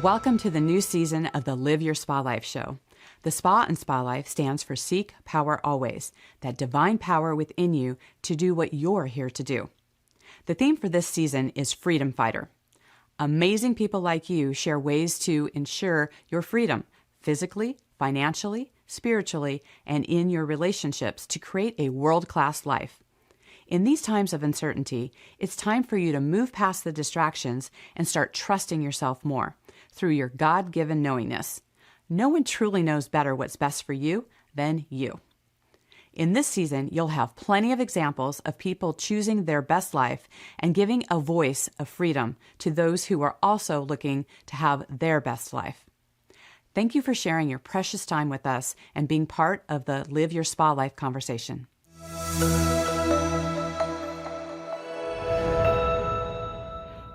Welcome to the new season of the Live Your Spa Life show. The Spa in Spa Life stands for Seek Power Always, that divine power within you to do what you're here to do. The theme for this season is Freedom Fighter. Amazing people like you share ways to ensure your freedom physically, financially, spiritually, and in your relationships to create a world-class life. In these times of uncertainty, it's time for you to move past the distractions and start trusting yourself more through your God-given knowingness. No one truly knows better what's best for you than you. In this season, you'll have plenty of examples of people choosing their best life and giving a voice of freedom to those who are also looking to have their best life. Thank you for sharing your precious time with us and being part of the Live Your Spa Life conversation.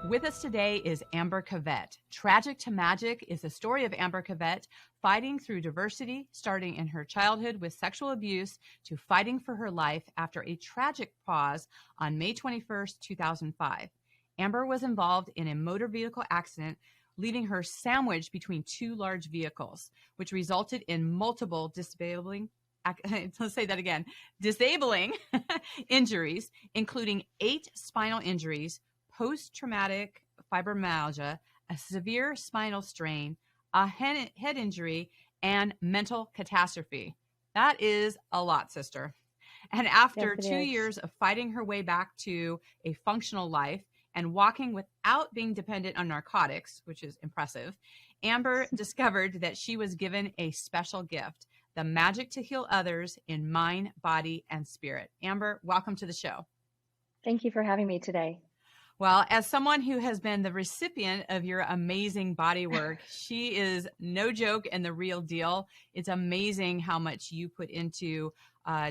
With us today is Amber Kivett. Tragic to Magic is the story of Amber Kivett fighting through diversity, starting in her childhood with sexual abuse to fighting for her life after a tragic pause on May 21st, 2005. Amber was involved in a motor vehicle accident, leaving her sandwiched between two large vehicles, which resulted in multiple disabling injuries, including 8 spinal injuries, post-traumatic fibromyalgia, a severe spinal strain, a head injury, and mental catastrophe. That is a lot, sister. And after 2 years of fighting her way back to a functional life and walking without being dependent on narcotics, which is impressive, Amber discovered that she was given a special gift, the magic to heal others in mind, body, and spirit. Amber, welcome to the show. Thank you for having me today. Well, as someone who has been the recipient of your amazing body work, she is no joke and the real deal. It's amazing how much you put into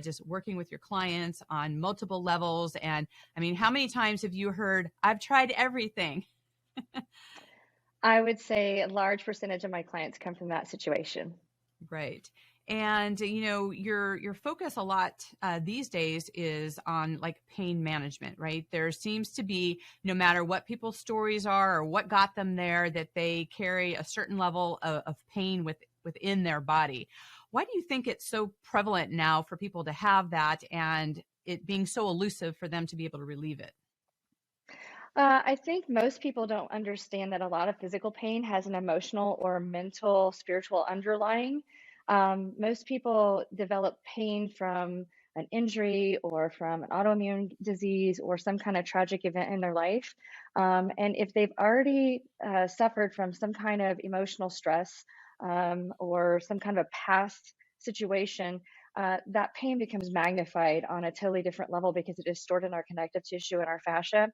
just working with your clients on multiple levels. And I mean, how many times have you heard, I've tried everything? I would say a large percentage of my clients come from that situation. Right. And, you know, your focus a lot these days is on like pain management, right? There seems to be, no matter what people's stories are or what got them there, that they carry a certain level of pain within their body. Why do you think it's so prevalent now for people to have that and it being so elusive for them to be able to relieve it? I think most people don't understand that a lot of physical pain has an emotional or mental, spiritual underlying. Most people develop pain from an injury or from an autoimmune disease or some kind of tragic event in their life. And if they've already suffered from some kind of emotional stress or some kind of a past situation, that pain becomes magnified on a totally different level because it is stored in our connective tissue and our fascia.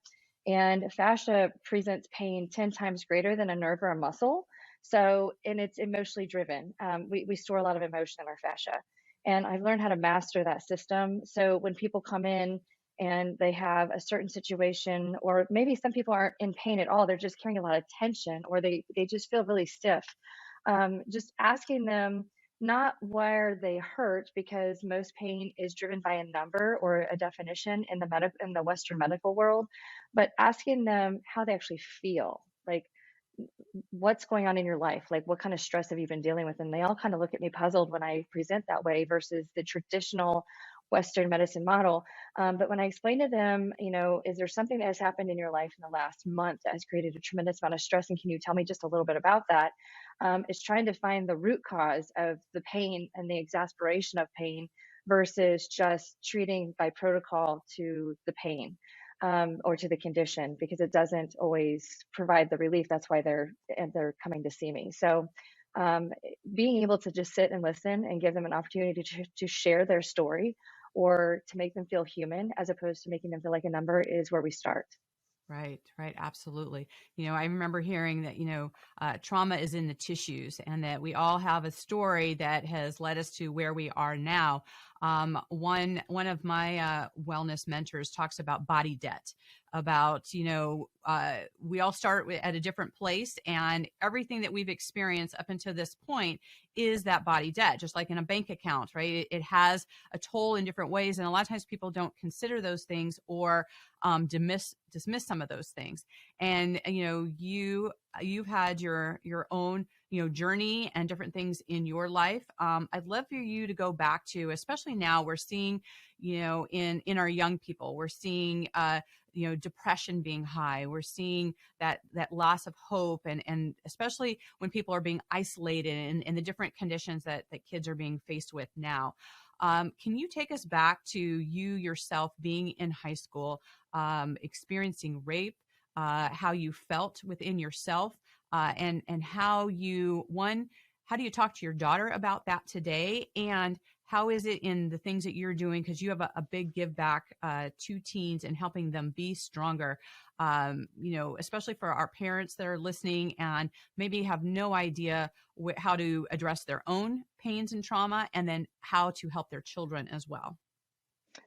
And fascia presents pain 10 times greater than a nerve or a muscle. So, and it's emotionally driven. We store a lot of emotion in our fascia. And I've learned how to master that system. So when people come in and they have a certain situation, or maybe some people aren't in pain at all, they're just carrying a lot of tension, or they just feel really stiff. Just asking them not where they hurt, because most pain is driven by a number or a definition in the Western medical world, but asking them how they actually feel, like what's going on in your life, like what kind of stress have you been dealing with, and they all kind of look at me puzzled when I present that way versus the traditional Western medicine model. But when I explain to them, you know, is there something that has happened in your life in the last month that has created a tremendous amount of stress? And can you tell me just a little bit about that? It's trying to find the root cause of the pain and the exasperation of pain versus just treating by protocol to the pain or to the condition, because it doesn't always provide the relief. That's why they're coming to see me. So being able to just sit and listen and give them an opportunity to share their story or to make them feel human as opposed to making them feel like a number is where we start. Right, right. Absolutely. You know, I remember hearing that, trauma is in the tissues and that we all have a story that has led us to where we are now. One of my wellness mentors talks about body debt, about, we all start at a different place, and everything that we've experienced up until this point is that body debt, just like in a bank account, right? It has a toll in different ways. And a lot of times people don't consider those things or dismiss some of those things. And you've had your own journey and different things in your life. I'd love for you to go back to, especially now we're seeing, in our young people, we're seeing depression being high. We're seeing that loss of hope, and especially when people are being isolated, and the different conditions that kids are being faced with now. Can you take us back to you yourself being in high school, experiencing rape, how you felt within yourself, and how how do you talk to your daughter about that today, and how is it in the things that you're doing, because you have a big give back to teens and helping them be stronger, especially for our parents that are listening and maybe have no idea how to address their own pains and trauma, and then how to help their children as well.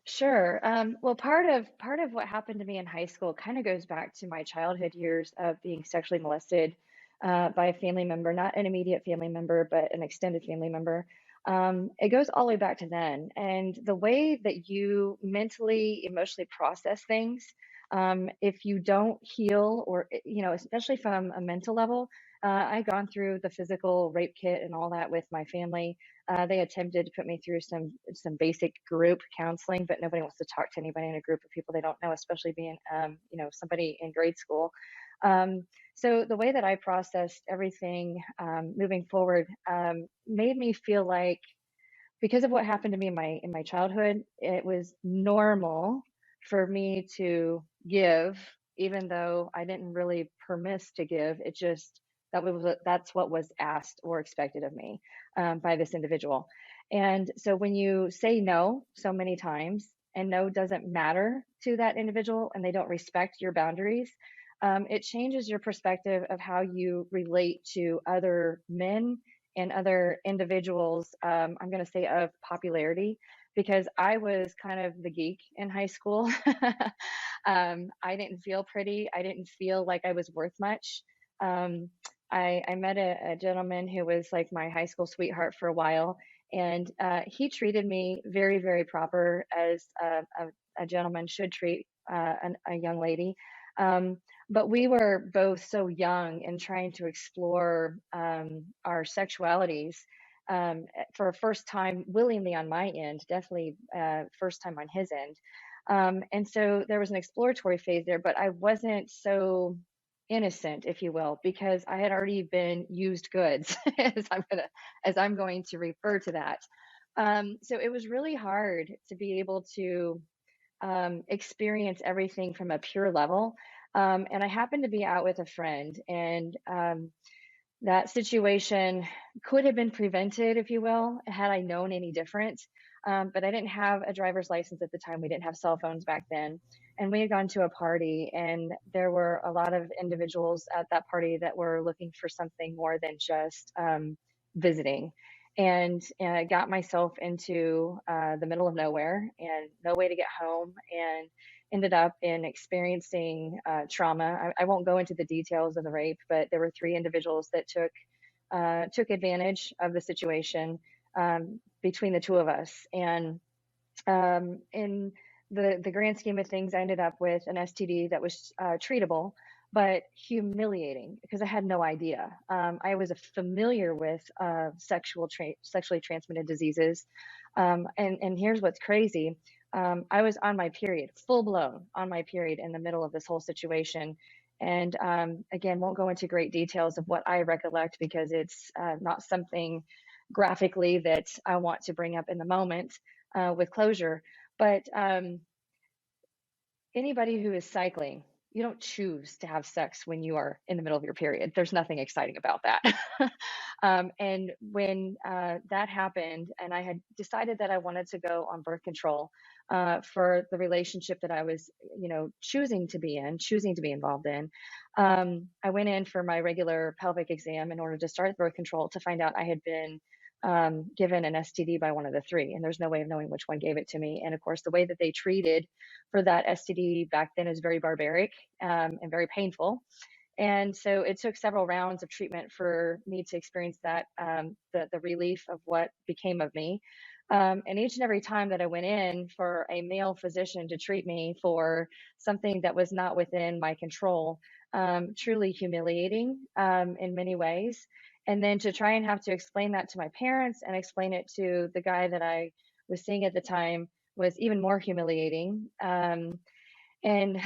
Sure. Well, part of what happened to me in high school kind of goes back to my childhood years of being sexually molested by a family member, not an immediate family member, but an extended family member. It goes all the way back to then, and the way that you mentally, emotionally process things, if you don't heal, or especially from a mental level. I've gone through the physical rape kit and all that with my family. They attempted to put me through some basic group counseling, but nobody wants to talk to anybody in a group of people they don't know, especially being somebody in grade school. So the way that I processed everything moving forward made me feel like, because of what happened to me in my childhood, it was normal for me to give, even though I didn't really permit to give. It just that's what was asked or expected of me by this individual. And so when you say no so many times, and no doesn't matter to that individual, and they don't respect your boundaries, it changes your perspective of how you relate to other men and other individuals, I'm going to say of popularity, because I was kind of the geek in high school. I didn't feel pretty. I didn't feel like I was worth much. Um, I met a gentleman who was like my high school sweetheart for a while, and he treated me very, very proper, as a gentleman should treat a young lady. Um, but we were both so young and trying to explore our sexualities for a first time, willingly on my end, definitely first time on his end. And so there was an exploratory phase there, but I wasn't so innocent, if you will, because I had already been used goods, as I'm going to refer to that. So it was really hard to be able to experience everything from a pure level. And I happened to be out with a friend, and that situation could have been prevented, if you will, had I known any different. But I didn't have a driver's license at the time. We didn't have cell phones back then. And we had gone to a party, and there were a lot of individuals at that party that were looking for something more than just visiting. And got myself into the middle of nowhere and no way to get home, and ended up in experiencing trauma. I won't go into the details of the rape, but there were three individuals that took advantage of the situation between the two of us. And in the grand scheme of things, I ended up with an STD that was treatable, but humiliating because I had no idea. I was familiar with sexually transmitted diseases. And here's what's crazy. I was on my period, full blown on my period, in the middle of this whole situation. And again, won't go into great details of what I recollect, because it's not something graphically that I want to bring up in the moment with closure. But anybody who is cycling, you don't choose to have sex when you are in the middle of your period. There's nothing exciting about that. And when that happened, and I had decided that I wanted to go on birth control for the relationship that I was, choosing to be involved in, I went in for my regular pelvic exam in order to start birth control, to find out I had been given an STD by one of the three, and there's no way of knowing which one gave it to me. And of course, the way that they treated for that STD back then is very barbaric and very painful. And so it took several rounds of treatment for me to experience that, the relief of what became of me. And each and every time that I went in for a male physician to treat me for something that was not within my control, truly humiliating in many ways. And then to try and have to explain that to my parents and explain it to the guy that I was seeing at the time was even more humiliating. And I'm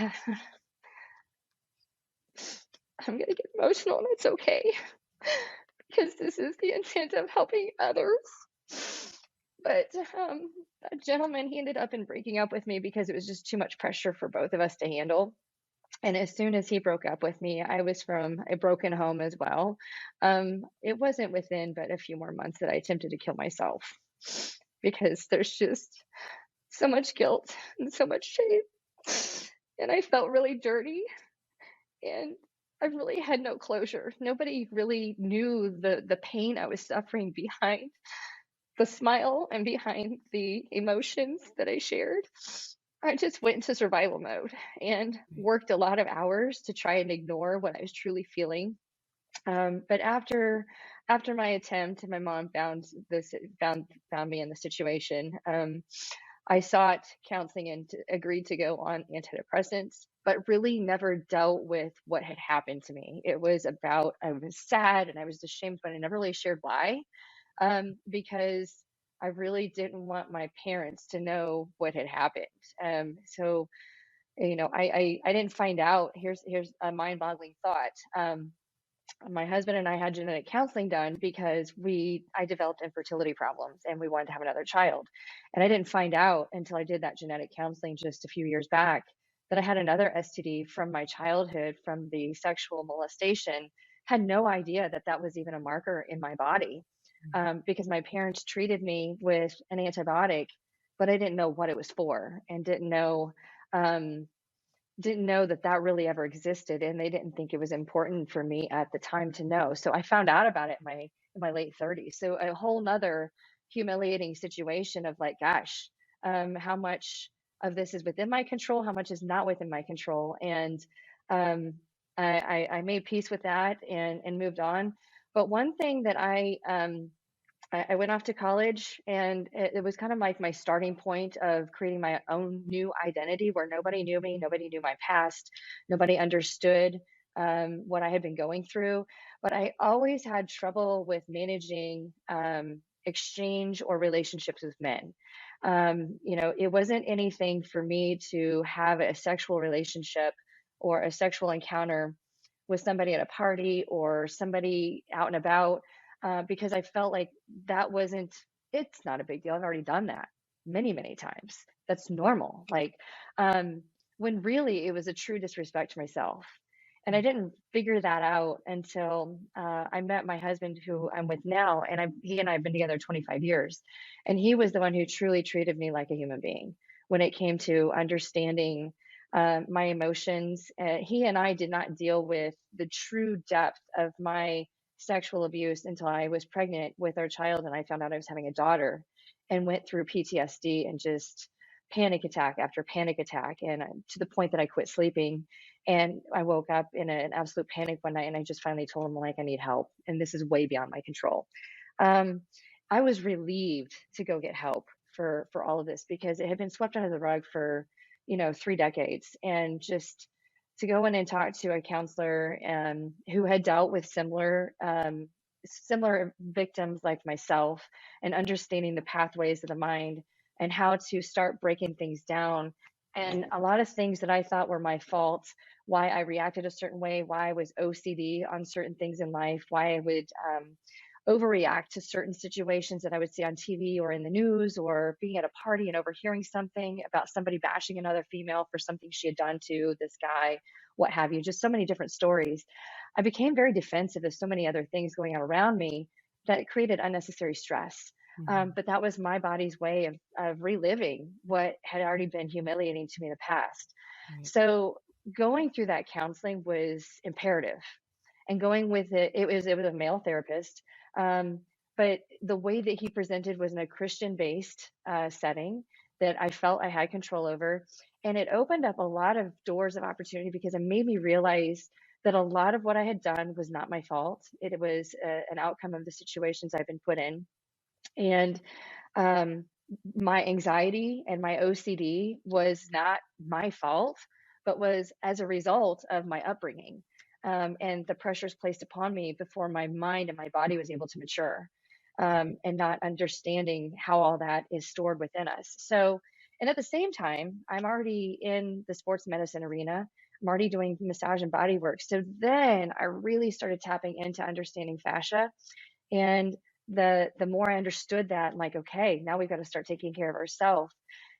going to get emotional, and it's okay because this is the intent of helping others. But a gentleman, he ended up in breaking up with me because it was just too much pressure for both of us to handle. And as soon as he broke up with me, I was from a broken home as well. It wasn't within but a few more months that I attempted to kill myself because there's just so much guilt and so much shame. And I felt really dirty, and I really had no closure. Nobody really knew the pain I was suffering behind the smile and behind the emotions that I shared. I just went into survival mode and worked a lot of hours to try and ignore what I was truly feeling. But after my attempt, and my mom found me in the situation. I sought counseling and agreed to go on antidepressants, but really never dealt with what had happened to me. It was about, I was sad and I was ashamed, but I never really shared why, because I really didn't want my parents to know what had happened. So, I didn't find out. Here's a mind-boggling thought. My husband and I had genetic counseling done because I developed infertility problems and we wanted to have another child. And I didn't find out until I did that genetic counseling just a few years back that I had another STD from my childhood, from the sexual molestation. Had no idea that that was even a marker in my body, because my parents treated me with an antibiotic, but I didn't know what it was for, and um, didn't know that that really ever existed, and they didn't think it was important for me at the time to know. So I found out about it in my late 30s. So a whole nother humiliating situation of like, gosh, how much of this is within my control, how much is not within my control. And um, I made peace with that and moved on. But one thing that I went off to college, and it was kind of like my starting point of creating my own new identity where nobody knew me, nobody knew my past, nobody understood what I had been going through. But I always had trouble with managing exchange or relationships with men. It wasn't anything for me to have a sexual relationship or a sexual encounter with somebody at a party or somebody out and about, because I felt like that wasn't, it's not a big deal. I've already done that many, many times. That's normal. Like, when really it was a true disrespect to myself. And I didn't figure that out until I met my husband, who I'm with now, and he and I have been together 25 years. And he was the one who truly treated me like a human being when it came to understanding my emotions. He and I did not deal with the true depth of my sexual abuse until I was pregnant with our child and I found out I was having a daughter, and went through PTSD and just panic attack after panic attack, and to the point that I quit sleeping. And I woke up in an absolute panic one night, and I just finally told him, like, I need help and this is way beyond my control. um, I was relieved to go get help for all of this because it had been swept under the rug for 3 decades. And just to go in and talk to a counselor who had dealt with similar victims like myself, and understanding the pathways of the mind and how to start breaking things down. And a lot of things that I thought were my fault, why I reacted a certain way, why I was OCD on certain things in life, why I would overreact to certain situations that I would see on TV or in the news, or being at a party and overhearing something about somebody bashing another female for something she had done to this guy, what have you, just so many different stories. I became very defensive of so many other things going on around me that created unnecessary stress. But that was my body's way of reliving what had already been humiliating to me in the past. Right. So going through that counseling was imperative, and going with it was a male therapist, um, but the way that he presented was in a Christian based setting that I felt I had control over. And it opened up a lot of doors of opportunity because it made me realize that a lot of what I had done was not my fault. It was an outcome of the situations I've been put in. And um, my anxiety and my OCD was not my fault, but was as a result of my upbringing. and the pressures placed upon me before my mind and my body was able to mature, and not understanding how all that is stored within us. So, and at the same time, I'm already in the sports medicine arena. I'm already doing massage and body work. So then I really started tapping into understanding fascia. And the more I understood that, I'm like, okay, now we've got to start taking care of ourselves.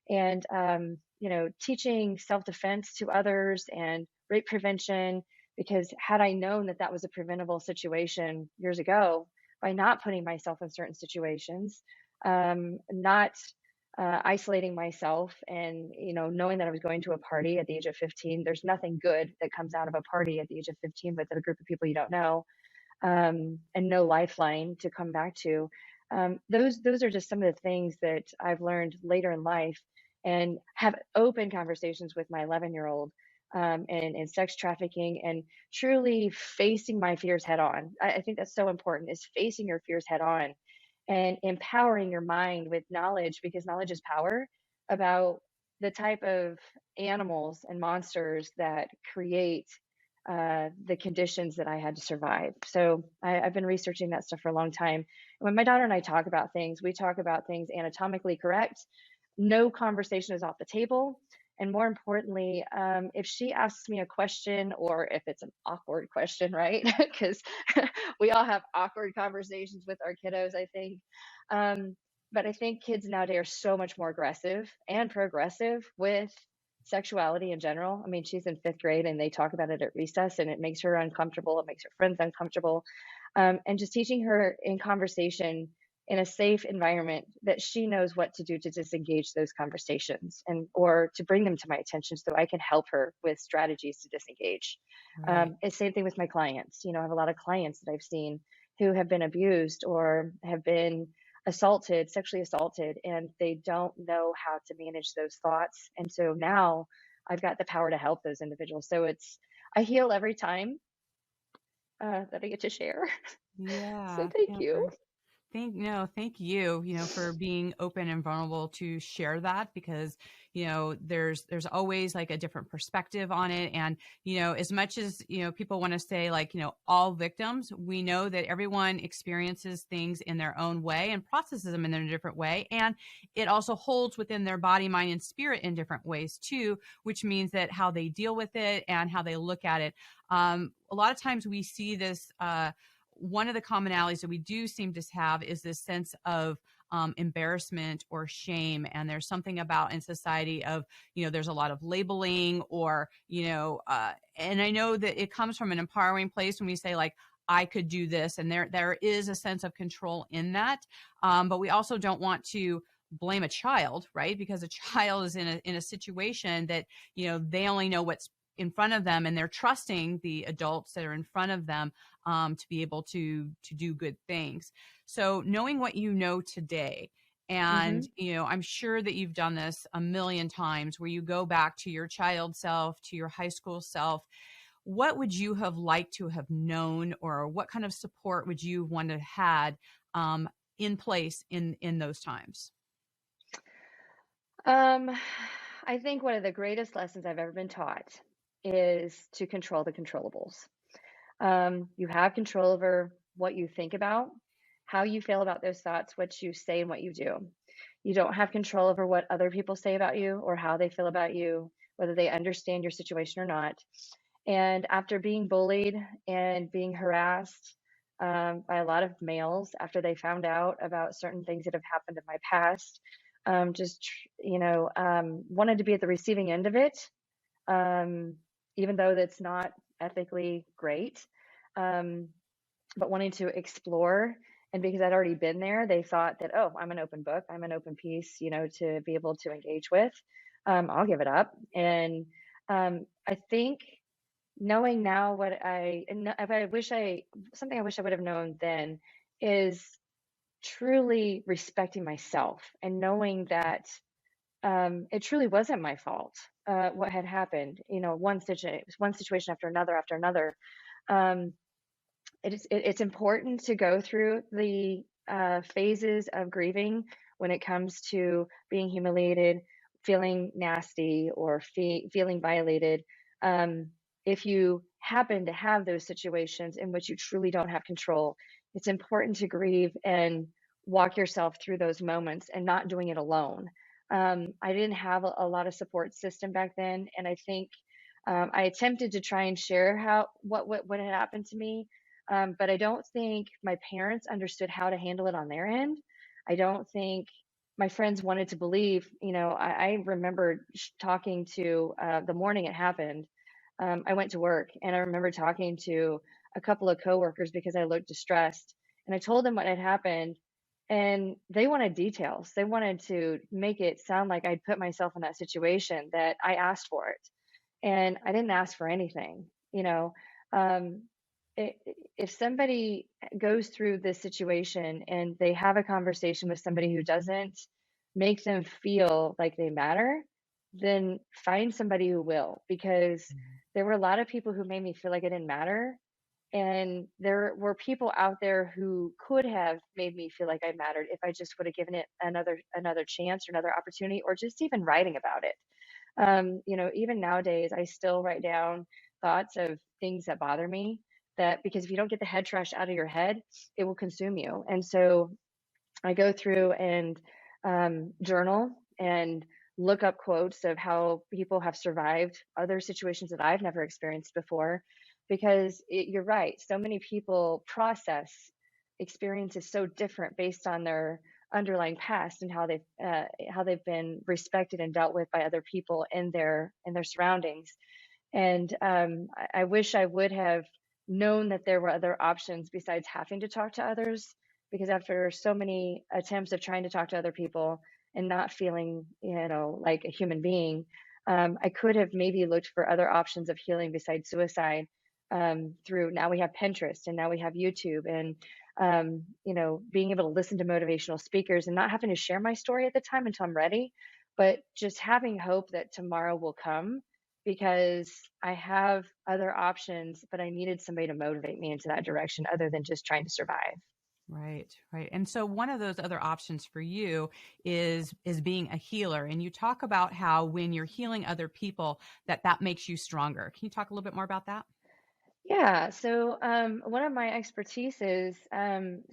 And teaching self-defense to others and rape prevention, because had I known that that was a preventable situation years ago, by not putting myself in certain situations, not isolating myself, and knowing that I was going to a party at the age of 15. There's nothing good that comes out of a party at the age of 15 with a group of people you don't know, and no lifeline to come back to. Those are just some of the things that I've learned later in life, and have open conversations with my 11-year-old, and sex trafficking, and truly facing my fears head on. I think that's so important, is facing your fears head on and empowering your mind with knowledge, because knowledge is power, about the type of animals and monsters that create the conditions that I had to survive. So I've been researching that stuff for a long time. When my daughter and I talk about things, we talk about things anatomically correct. No conversation is off the table. And more importantly, if she asks me a question, or if it's an awkward question, right? Because we all have awkward conversations with our kiddos, I think. But I think kids nowadays are so much more aggressive and progressive with sexuality in general. I mean, she's in 5th grade and they talk about it at recess, and it makes her uncomfortable. It makes her friends uncomfortable. And just teaching her in conversation in a safe environment, that she knows what to do to disengage those conversations, and or to bring them to my attention so I can help her with strategies to disengage. Right. It's the same thing with my clients. I have a lot of clients that I've seen who have been abused or have been assaulted, sexually assaulted, and they don't know how to manage those thoughts. And so now I've got the power to help those individuals. So I heal every time that I get to share. So Yeah, thank you. Amber. Thank you, for being open and vulnerable to share that, because, there's always like a different perspective on it. And, as much as, people want to say, like, all victims, we know that everyone experiences things in their own way and processes them in a different way. And it also holds within their body, mind, and spirit in different ways too, which means that how they deal with it and how they look at it. A lot of times we see this, one of the commonalities that we do seem to have is this sense of embarrassment or shame. And there's something about in society of, there's a lot of labeling, or, and I know that it comes from an empowering place when we say, like, I could do this. And there is a sense of control in that. But we also don't want to blame a child, right? Because a child is in a situation that, they only know what's in front of them, and they're trusting the adults that are in front of them to be able to do good things. So knowing what you know today, and Hmm. I'm sure that you've done this a million times, where you go back to your child self, to your high school self, what would you have liked to have known, or what kind of support would you want to have had in place in those times? Um, I think one of the greatest lessons I've ever been taught is to control the controllables. You have control over what you think about, how you feel about those thoughts, what you say, and what you do. You don't have control over what other people say about you or how they feel about you, whether they understand your situation or not. And after being bullied and being harassed by a lot of males after they found out about certain things that have happened in my past, wanted to be at the receiving end of it, um, even though that's not ethically great, um, but wanting to explore. And because I'd already been there, they thought that, oh, I'm an open book, I'm an open piece, to be able to engage with. I'll give it up. And I think knowing now if I wish something I wish I would have known then is truly respecting myself and knowing that it truly wasn't my fault. What had happened, one situation after another. Um, it's important to go through the phases of grieving when it comes to being humiliated, feeling nasty, or feeling violated. If you happen to have those situations in which you truly don't have control, it's important to grieve and walk yourself through those moments and not doing it alone. I didn't have a lot of support system back then, and I think I attempted to try and share what had happened to me, but I don't think my parents understood how to handle it on their end. I don't think my friends wanted to believe. I remember talking to the morning it happened. I went to work, and I remember talking to a couple of coworkers because I looked distressed, and I told them what had happened, and they wanted details. They wanted to make it sound like I'd put myself in that situation, that I asked for it, and I didn't ask for anything. Um, if somebody goes through this situation and they have a conversation with somebody who doesn't make them feel like they matter, then find somebody who will, because there were a lot of people who made me feel like I didn't matter. And there were people out there who could have made me feel like I mattered if I just would have given it another chance or another opportunity, or just even writing about it. Even nowadays, I still write down thoughts of things that bother me, that because if you don't get the head trash out of your head, it will consume you. And so I go through and journal and look up quotes of how people have survived other situations that I've never experienced before. Because you're right, so many people process experiences so different based on their underlying past and how they've been respected and dealt with by other people in their surroundings. And I wish I would have known that there were other options besides having to talk to others, because after so many attempts of trying to talk to other people and not feeling, like a human being, I could have maybe looked for other options of healing besides suicide. Through, now we have Pinterest, and now we have YouTube, and being able to listen to motivational speakers and not having to share my story at the time until I'm ready, but just having hope that tomorrow will come, because I have other options, but I needed somebody to motivate me into that direction other than just trying to survive. Right, right. And so one of those other options for you is being a healer. And you talk about how when you're healing other people, that makes you stronger. Can you talk a little bit more about that? Yeah, so one of my expertise is,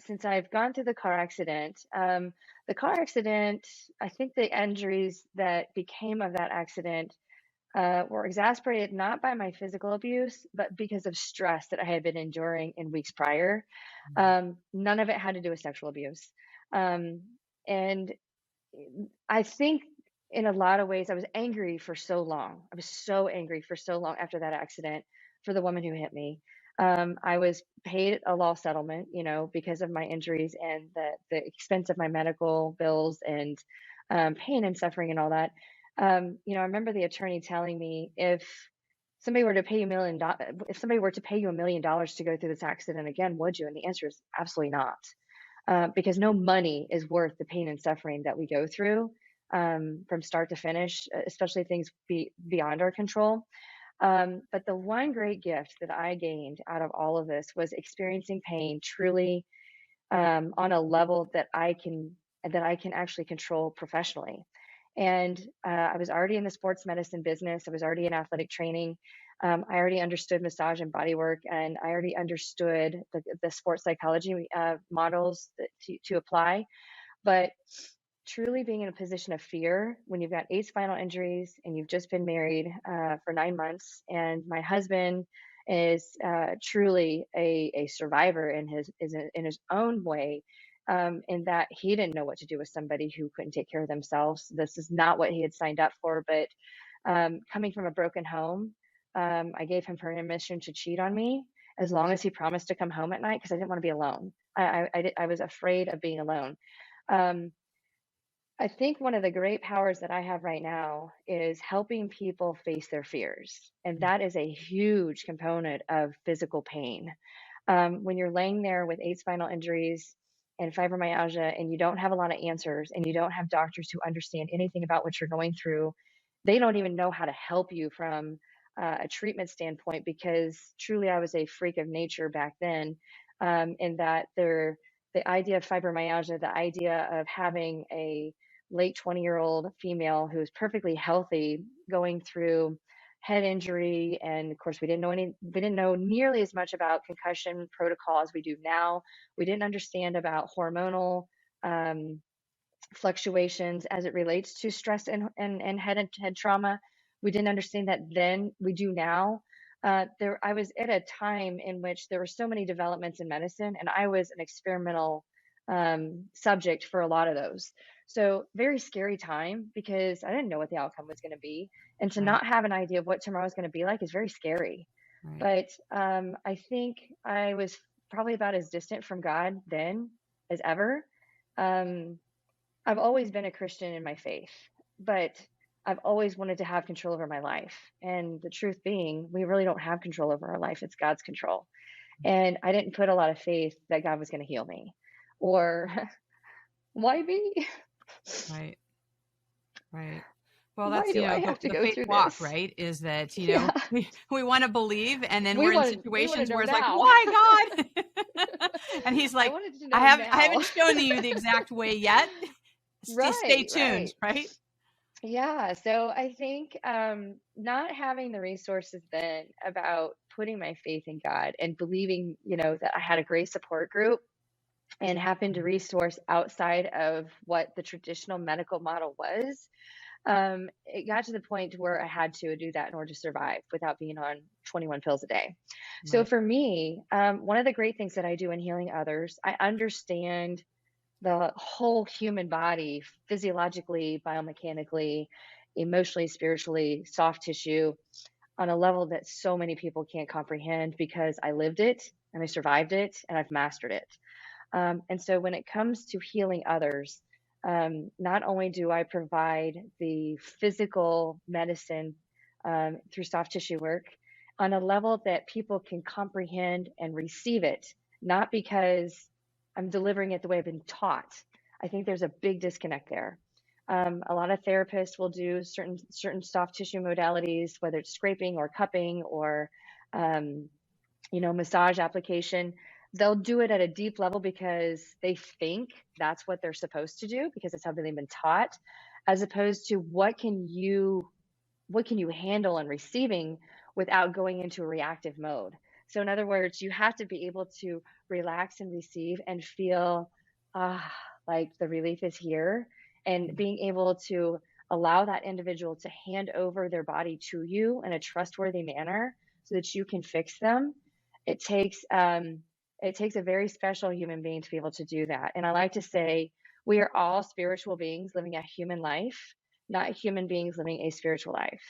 since I've gone through the car accident, I think the injuries that became of that accident were exacerbated not by my physical abuse, but because of stress that I had been enduring in weeks prior. None of it had to do with sexual abuse. Um, and I think in a lot of ways, I was angry for so long. I was so angry for so long after that accident for the woman who hit me. I was paid a law settlement, because of my injuries and the expense of my medical bills and pain and suffering and all that. I remember the attorney telling me, if somebody were to pay you $1 million to go through this accident again, would you? And the answer is absolutely not, because no money is worth the pain and suffering that we go through, from start to finish, especially things beyond our control. But the one great gift that I gained out of all of this was experiencing pain truly, on a level that I can actually control professionally. And I was already in the sports medicine business. I was already in athletic training. I already understood massage and body work, and I already understood the sports psychology models to apply. But truly being in a position of fear when you've got 8 spinal injuries and you've just been married for 9 months, and my husband is truly a survivor in his own way, in that he didn't know what to do with somebody who couldn't take care of themselves. This is not what he had signed up for. But coming from a broken home, I gave him permission to cheat on me as long as he promised to come home at night, because I didn't want to be alone. I was afraid of being alone. Um, I think one of the great powers that I have right now is helping people face their fears. And that is a huge component of physical pain. When you're laying there with 8 spinal injuries and fibromyalgia, and you don't have a lot of answers, and you don't have doctors who understand anything about what you're going through, they don't even know how to help you from a treatment standpoint, because truly I was a freak of nature back then, in that the idea of fibromyalgia, the idea of having a late 20-year-old female who is perfectly healthy going through head injury. And of course, we didn't know nearly as much about concussion protocol as we do now. We didn't understand about hormonal fluctuations as it relates to stress and head trauma. We didn't understand that then. We do now. I was at a time in which there were so many developments in medicine, and I was an experimental subject for a lot of those. So very scary time, because I didn't know what the outcome was going to be, and to Right. not have an idea of what tomorrow is going to be like is very scary. Right. But I think I was probably about as distant from God then as ever. Um, I've always been a Christian in my faith, but I've always wanted to have control over my life. And the truth being, we really don't have control over our life. It's God's control. And I didn't put a lot of faith that God was going to heal me, or why me? Right. Right. Well, Why that's, do I have to the go faith through walk, this? right? Is that, Yeah, we want to believe, and then we we're in want to situations know where it's like, now. why God? And he's I like, wanted to I know have, I now. haven't shown you the exact way yet. Just stay Right, tuned, right. right? Yeah, so I think not having the resources then about putting my faith in God and believing, that I had a great support group and happened to resource outside of what the traditional medical model was, it got to the point where I had to do that in order to survive without being on 21 pills a day. So Right. for me, one of the great things that I do in healing others, I understand the whole human body, physiologically, biomechanically, emotionally, spiritually, soft tissue, on a level that so many people can't comprehend, because I lived it and I survived it and I've mastered it. And so when it comes to healing others, not only do I provide the physical medicine through soft tissue work on a level that people can comprehend and receive it, not because I'm delivering it the way I've been taught. I think there's a big disconnect there. A lot of therapists will do certain soft tissue modalities, whether it's scraping or cupping or um, massage application. They'll do it at a deep level because they think that's what they're supposed to do, because it's how they've been taught, as opposed to what can you handle and receiving without going into a reactive mode. So in other words, you have to be able to relax and receive and feel ah like the relief is here, and being able to allow that individual to hand over their body to you in a trustworthy manner so that you can fix them. It takes um it takes a very special human being to be able to do that. And I like to say we are all spiritual beings living a human life, not human beings living a spiritual life.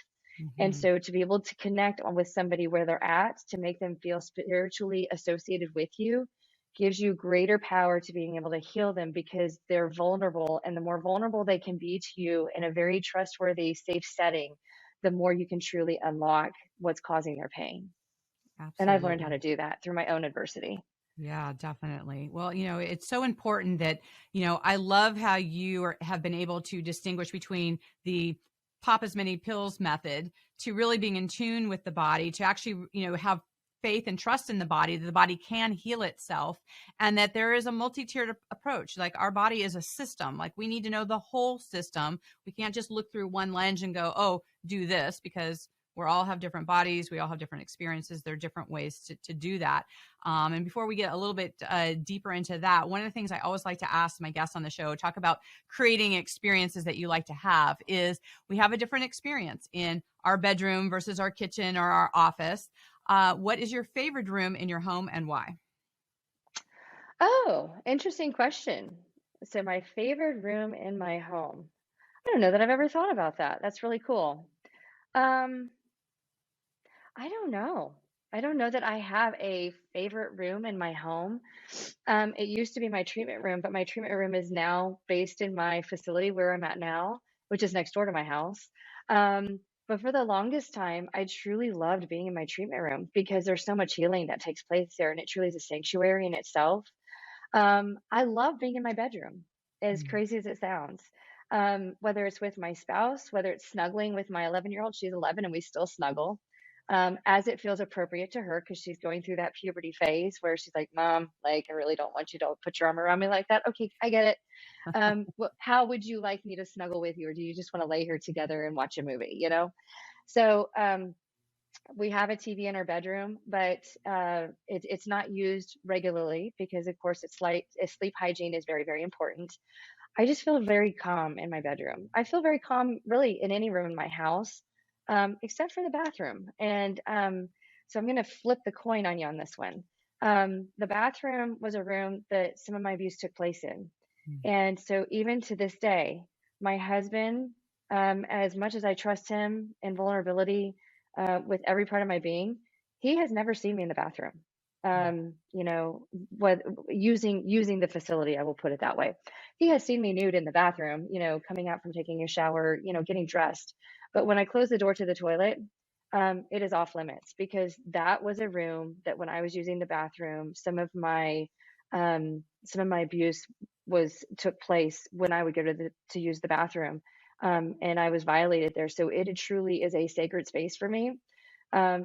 And Mm-hmm. so to be able to connect with somebody where they're at, to make them feel spiritually associated with you, gives you greater power to being able to heal them, because they're vulnerable. And the more vulnerable they can be to you in a very trustworthy, safe setting, the more you can truly unlock what's causing their pain. And I've learned how Absolutely. to do that through my own adversity. Yeah, definitely. Well, it's so important that, I love how have been able to distinguish between the pop as many pills method to really being in tune with the body, to actually, have faith and trust in the body, that the body can heal itself, and that there is a multi-tiered approach. Like, our body is a system. Like, we need to know the whole system. We can't just look through one lens and go, oh, do this, because we all have different bodies. We all have different experiences. There are different ways to do that. And before we get a little bit deeper into that, one of the things I always like to ask my guests on the show, talk about creating experiences that you like to have, is we have a different experience in our bedroom versus our kitchen or our office. What is your favorite room in your home, and why? Oh, interesting question. So my favorite room in my home. I don't know that I've ever thought about that. That's really cool. Um, I don't know. I don't know that I have a favorite room in my home. It used to be my treatment room, but my treatment room is now based in my facility where I'm at now, which is next door to my house. But for the longest time, I truly loved being in my treatment room because there's so much healing that takes place there, and it truly is a sanctuary in itself. I love being in my bedroom, as Mm. crazy as it sounds. Whether it's with my spouse, whether it's snuggling with my 11-year-old, she's 11 and we still snuggle, as it feels appropriate to her, because she's going through that puberty phase where she's like, Mom, like, I really don't want you to put your arm around me like that. Okay, I get it. How would you like me to snuggle with you? Or do you just want to lay here together and watch a movie, So We have a TV in our bedroom, but it's not used regularly because, of course, sleep hygiene is very, very important. I just feel very calm in my bedroom. I feel very calm really in any room in my house, except for the bathroom. And so I'm going to flip the coin on you on this one. The bathroom was a room that some of my abuse took place in. Mm. And so even to this day, my husband, as much as I trust him in vulnerability with every part of my being, he has never seen me in the bathroom. You know, what using the facility, I will put it that way. He has seen me nude in the bathroom, you know, coming out from taking a shower, you know, getting dressed. But when I close the door to the toilet, it is off limits because that was a room that when I was using the bathroom, some of my abuse was took place when I would go to use the bathroom, and I was violated there. So it truly is a sacred space for me,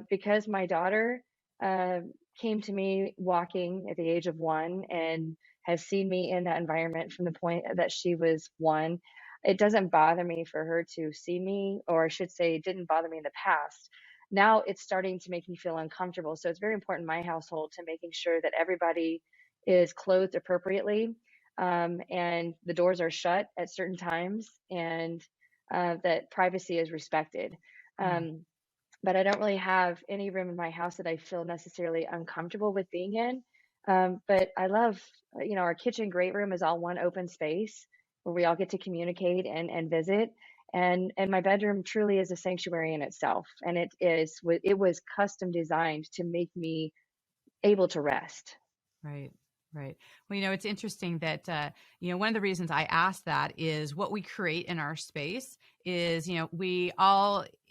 because my daughter uh, came to me walking at the age of 1 and has seen me in that environment from the point that she was 1. It doesn't bother me for her to see me, or I should say, it didn't bother me in the past. Now it's starting to make me feel uncomfortable. So it's very important in my household to making sure that everybody is clothed appropriately, and the doors are shut at certain times, and that privacy is respected. Mm. Um, but I don't really have any room in my house that I feel necessarily uncomfortable with being in. But I love, you know, our kitchen great room is all one open space where we all get to communicate and visit. And my bedroom truly is a sanctuary in itself. And it was custom designed to make me able to rest. Right. Right. Well, it's interesting that, one of the reasons I asked that is what we create in our space is,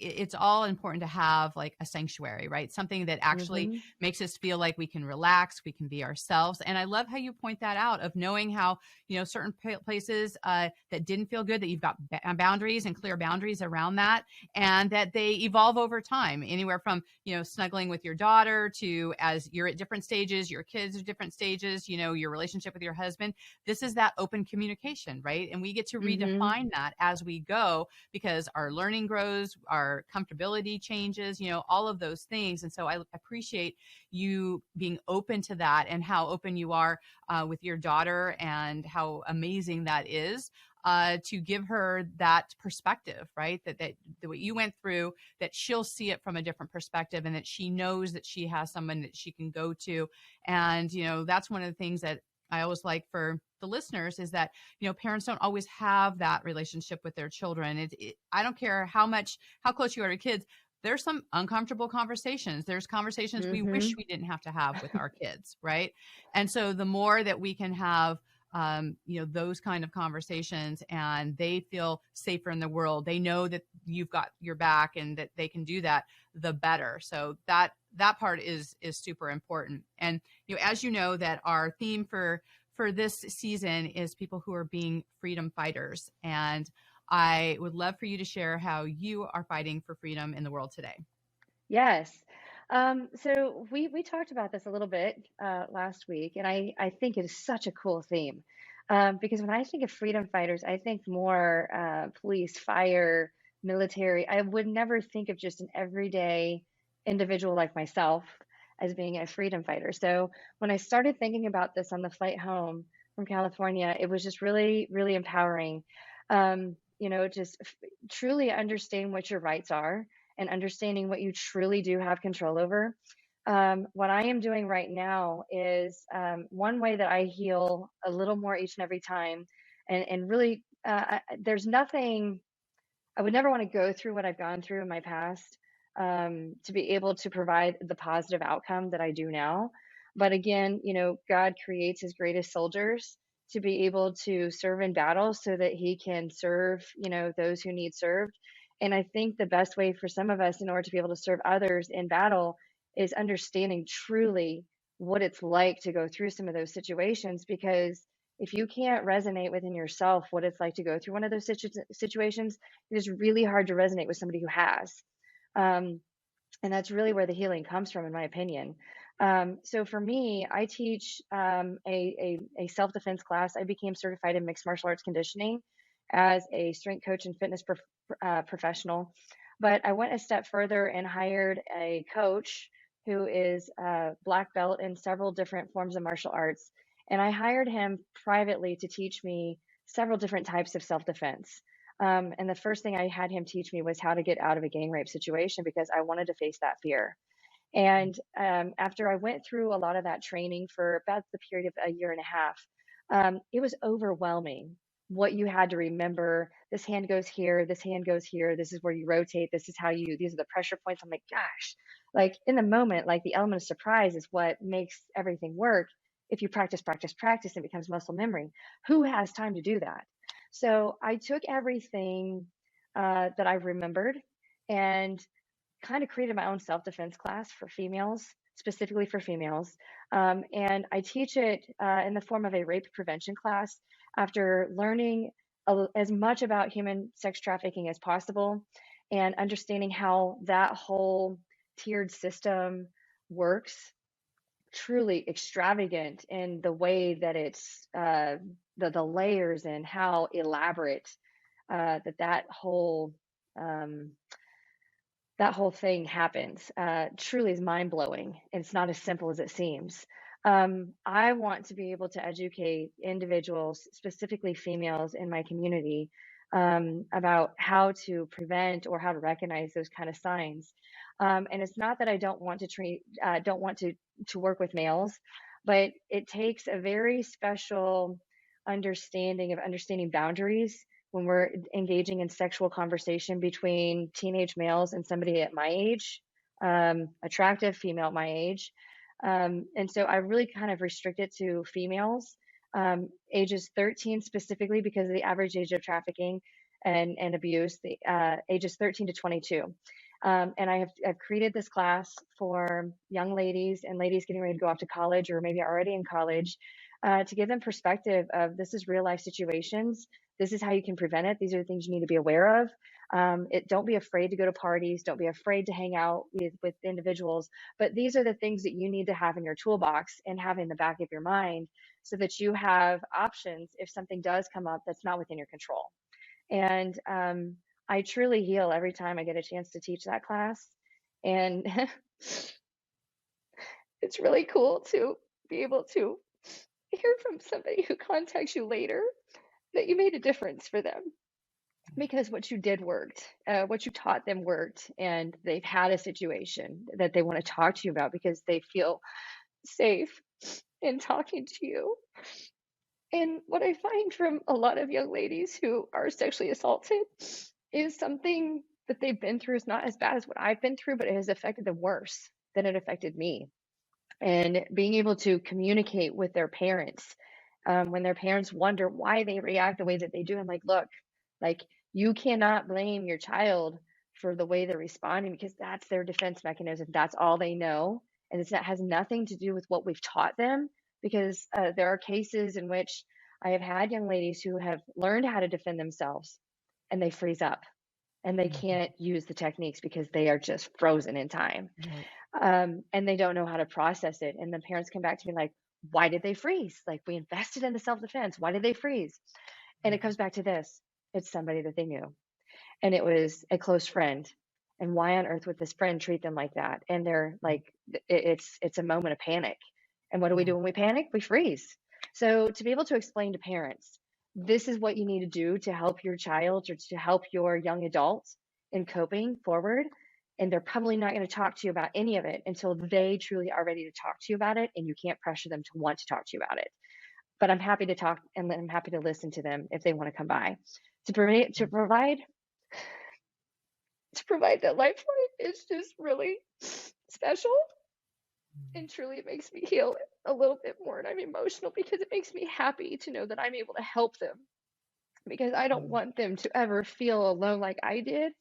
it's all important to have like a sanctuary, right? Something that actually Hmm. makes us feel like we can relax, we can be ourselves. And I love how you point that out of knowing how, certain places that didn't feel good, that you've got boundaries and clear boundaries around that, and that they evolve over time, anywhere from, snuggling with your daughter to as you're at different stages, your kids are different stages, your relationship with your husband. This is that open communication, right? And we get to Hmm. redefine that as we go because our learning grows, our comfortability changes, all of those things. And so I appreciate you being open to that and how open you are with your daughter and how amazing that is. To give her that perspective, right? That what you went through, that she'll see it from a different perspective, and that she knows that she has someone that she can go to. And that's one of the things that I always like for the listeners is that parents don't always have that relationship with their children. I don't care how close you are to kids. There's some uncomfortable conversations. There's conversations we wish Hmm. we didn't have to have with our kids, right? And so the more that we can have those kind of conversations, and they feel safer in the world, they know that you've got your back and that they can do that, the better. So that part is super important. And as you know, that our theme for this season is people who are being freedom fighters, and I would love for you to share how you are fighting for freedom in the world today. Yes. So we talked about this a little bit last week, and I think it is such a cool theme, because when I think of freedom fighters, I think more police, fire, military. I would never think of just an everyday individual like myself as being a freedom fighter. So when I started thinking about this on the flight home from California, it was just really, really empowering. Just truly understand what your rights are and understanding what you truly do have control over. What I am doing right now is one way that I heal a little more each and every time. And really, there's nothing, I would never want to go through what I've gone through in my past, to be able to provide the positive outcome that I do now. But again, God creates his greatest soldiers to be able to serve in battle so that he can serve, those who need served. And I think the best way for some of us in order to be able to serve others in battle is understanding truly what it's like to go through some of those situations. Because if you can't resonate within yourself what it's like to go through one of those situations, it is really hard to resonate with somebody who has. Um, and that's really where the healing comes from, in my opinion. So for me, I teach a self-defense class. I became certified in mixed martial arts conditioning as a strength coach and fitness professional. But I went a step further and hired a coach who is a black belt in several different forms of martial arts. And I hired him privately to teach me several different types of self-defense. And the first thing I had him teach me was how to get out of a gang rape situation because I wanted to face that fear. And after I went through a lot of that training for about the period of a year and a half, it was overwhelming what you had to remember. This hand goes here, this hand goes here, this is where you rotate, this is how you, these are the pressure points. I'm like, gosh, like in the moment, like the element of surprise is what makes everything work. If you practice, practice, practice, it becomes muscle memory. Who has time to do that? So I took everything that I remembered and kind of created my own self-defense class for females, specifically for females. And I teach it in the form of a rape prevention class after learning as much about human sex trafficking as possible and understanding how that whole tiered system works. Truly extravagant in the way that it's the layers and how elaborate that whole um, that whole thing happens. Truly is mind blowing. It's not as simple as it seems. I want to be able to educate individuals, specifically females in my community, about how to prevent or how to recognize those kind of signs. And it's not that I don't want to don't want to work with males, but it takes a very special understanding of understanding boundaries when we're engaging in sexual conversation between teenage males and somebody at my age, attractive female at my age. And so I really kind of restrict it to females, ages 13 specifically because of the average age of trafficking and abuse, the ages 13 to 22. And I've created this class for young ladies and ladies getting ready to go off to college or maybe already in college to give them perspective of this is real life situations. This is how you can prevent it. These are the things you need to be aware of. Don't be afraid to go to parties. Don't be afraid to hang out with individuals. But these are the things that you need to have in your toolbox and have in the back of your mind so that you have options if something does come up that's not within your control. And I truly heal every time I get a chance to teach that class. And it's really cool to be able to hear from somebody who contacts you later that you made a difference for them because what you did worked, what you taught them worked, and they've had a situation that they want to talk to you about because they feel safe in talking to you. And what I find from a lot of young ladies who are sexually assaulted is something that they've been through is not as bad as what I've been through, but it has affected them worse than it affected me. And being able to communicate with their parents when their parents wonder why they react the way that they do. I'm like, look, like you cannot blame your child for the way they're responding because that's their defense mechanism. That's all they know. And that has nothing to do with what we've taught them because there are cases in which I have had young ladies who have learned how to defend themselves and they freeze up and they can't use the techniques because they are just frozen in time. And they don't know how to process it. And the parents come back to me like, why did they freeze? Like, we invested in the self-defense. Why did they freeze? And it comes back to this. It's somebody that they knew. And it was a close friend. And why on earth would this friend treat them like that? And they're like, it's a moment of panic. And what do we do when we panic? We freeze. So to be able to explain to parents, this is what you need to do to help your child or to help your young adult in coping forward. And they're probably not going to talk to you about any of it until they truly are ready to talk to you about it. And you can't pressure them to want to talk to you about it. But I'm happy to talk and I'm happy to listen to them if they want to come by. To provide that lifeline is just really special. And truly it makes me heal a little bit more. And I'm emotional because it makes me happy to know that I'm able to help them. Because I don't want them to ever feel alone like I did.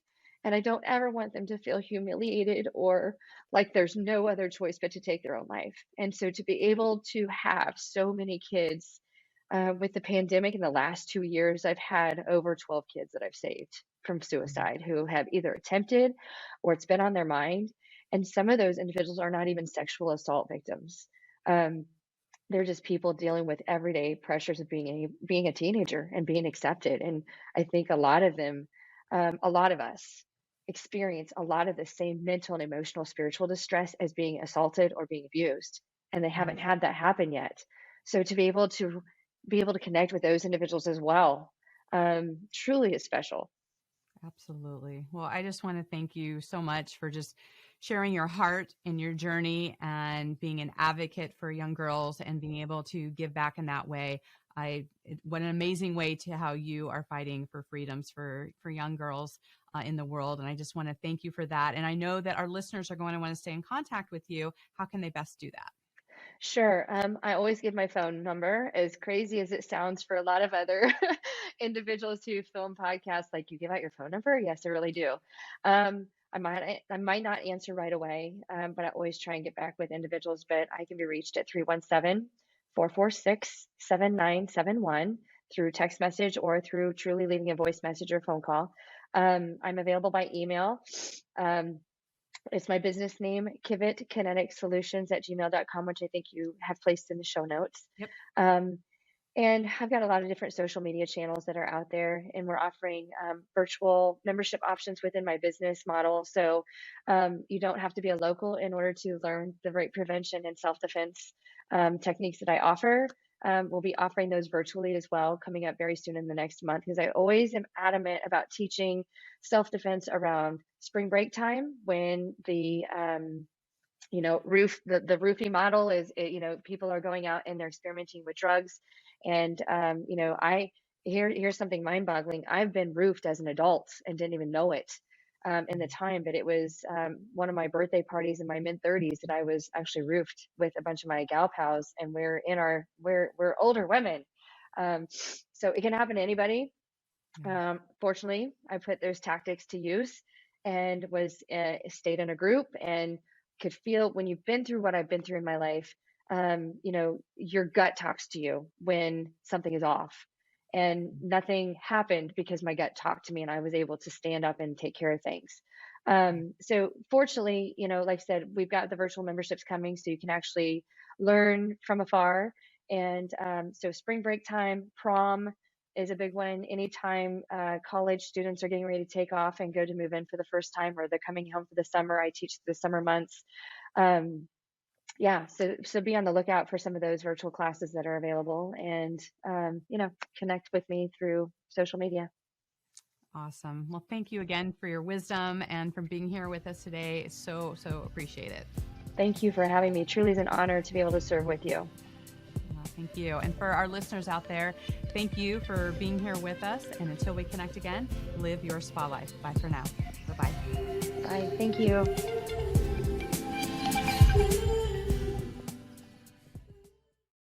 And I don't ever want them to feel humiliated or like there's no other choice but to take their own life. And so to be able to have so many kids with the pandemic in the last 2 years, I've had over 12 kids that I've saved from suicide who have either attempted or it's been on their mind. And some of those individuals are not even sexual assault victims. They're just people dealing with everyday pressures of being a teenager and being accepted. And I think a lot of them, a lot of us experience a lot of the same mental and emotional spiritual distress as being assaulted or being abused, and they haven't had that happen yet. So to be able to connect with those individuals as well, truly is special. Absolutely. Well, I just want to thank you so much for just sharing your heart and your journey and being an advocate for young girls and being able to give back in that way. What an amazing way to how you are fighting for freedoms for young girls in the world. And I just want to thank you for that. And I know that our listeners are going to want to stay in contact with you. How can they best do that? Sure. I always give my phone number, as crazy as it sounds for a lot of other individuals who film podcasts. Like, you give out your phone number? Yes, I really do. I might not answer right away, but I always try and get back with individuals. But I can be reached at 317-446-7971 through text message or through truly leaving a voice message or phone call. I'm available by email. It's my business name, Kivett Kinetic Solutions at gmail.com, which I think you have placed in the show notes. Yep. And I've got a lot of different social media channels that are out there, and we're offering virtual membership options within my business model. So you don't have to be a local in order to learn the rape prevention and self-defense techniques that I offer. We'll be offering those virtually as well, coming up very soon in the next month, because I always am adamant about teaching self-defense around spring break time, when the the roofie model is, people are going out and they're experimenting with drugs. And here's something mind-boggling. I've been roofed as an adult and didn't even know it in the time, but it was one of my birthday parties in my mid-30s that I was actually roofed with a bunch of my gal pals, and we're older women. So it can happen to anybody. Fortunately, I put those tactics to use and stayed in a group and could feel, when you've been through what I've been through in my life, your gut talks to you when something is off. And nothing happened because my gut talked to me and I was able to stand up and take care of things. So fortunately, like I said, we've got the virtual memberships coming, so you can actually learn from afar. And so spring break time, prom is a big one. Anytime college students are getting ready to take off and go to move in for the first time, or they're coming home for the summer, I teach the summer months. So be on the lookout for some of those virtual classes that are available, and connect with me through social media. Awesome. Well, thank you again for your wisdom and for being here with us today. So appreciate it. Thank you for having me. Truly is an honor to be able to serve with you. Thank you. And for our listeners out there, thank you for being here with us. And until we connect again, live your spa life. Bye for now. Bye-bye. Bye. Thank you.